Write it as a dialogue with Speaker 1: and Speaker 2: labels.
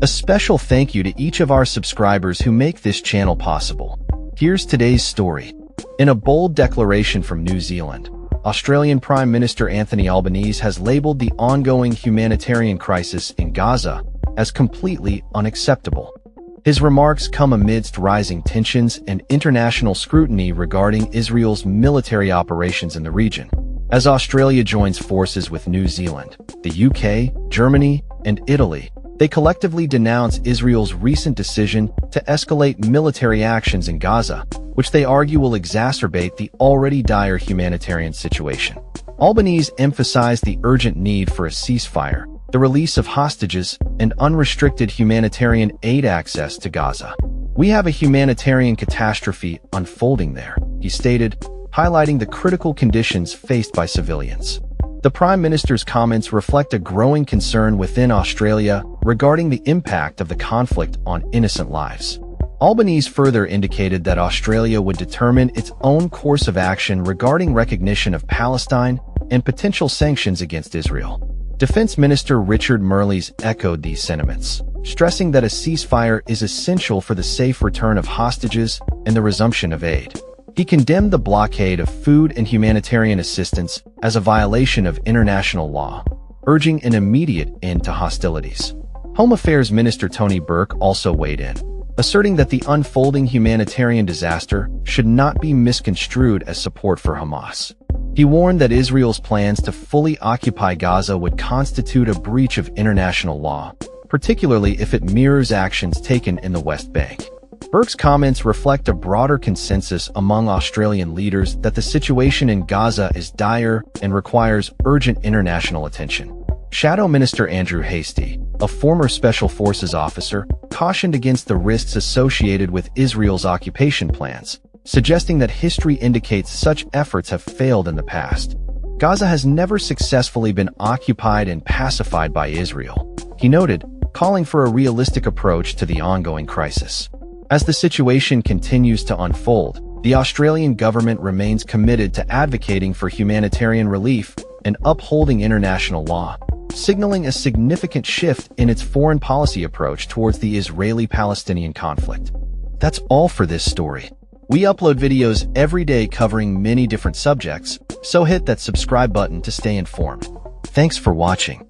Speaker 1: A special thank you to each of our subscribers who make this channel possible. Here's today's story. In a bold declaration from New Zealand, Australian Prime Minister Anthony Albanese has labeled the ongoing humanitarian crisis in Gaza as completely unacceptable. His remarks come amidst rising tensions and international scrutiny regarding Israel's military operations in the region. As Australia joins forces with New Zealand, the UK, Germany, and Italy, they collectively denounce Israel's recent decision to escalate military actions in Gaza, which they argue will exacerbate the already dire humanitarian situation. Albanese emphasized the urgent need for a ceasefire, the release of hostages, and unrestricted humanitarian aid access to Gaza. "We have a humanitarian catastrophe unfolding there," he stated, highlighting the critical conditions faced by civilians. The Prime Minister's comments reflect a growing concern within Australia regarding the impact of the conflict on innocent lives. Albanese further indicated that Australia would determine its own course of action regarding recognition of Palestine and potential sanctions against Israel. Defense Minister Richard Marles echoed these sentiments, stressing that a ceasefire is essential for the safe return of hostages and the resumption of aid. He condemned the blockade of food and humanitarian assistance as a violation of international law, urging an immediate end to hostilities. Home Affairs Minister Tony Burke also weighed in, asserting that the unfolding humanitarian disaster should not be misconstrued as support for Hamas. He warned that Israel's plans to fully occupy Gaza would constitute a breach of international law, particularly if it mirrors actions taken in the West Bank. Burke's comments reflect a broader consensus among Australian leaders that the situation in Gaza is dire and requires urgent international attention. Shadow Minister Andrew Hastie, a former Special Forces officer, cautioned against the risks associated with Israel's occupation plans, suggesting that history indicates such efforts have failed in the past. Gaza has never successfully been occupied and pacified by Israel, he noted, calling for a realistic approach to the ongoing crisis. As the situation continues to unfold, the Australian government remains committed to advocating for humanitarian relief and upholding international law, signaling a significant shift in its foreign policy approach towards the Israeli-Palestinian conflict. That's all for this story. We upload videos every day covering many different subjects, so hit that subscribe button to stay informed. Thanks for watching.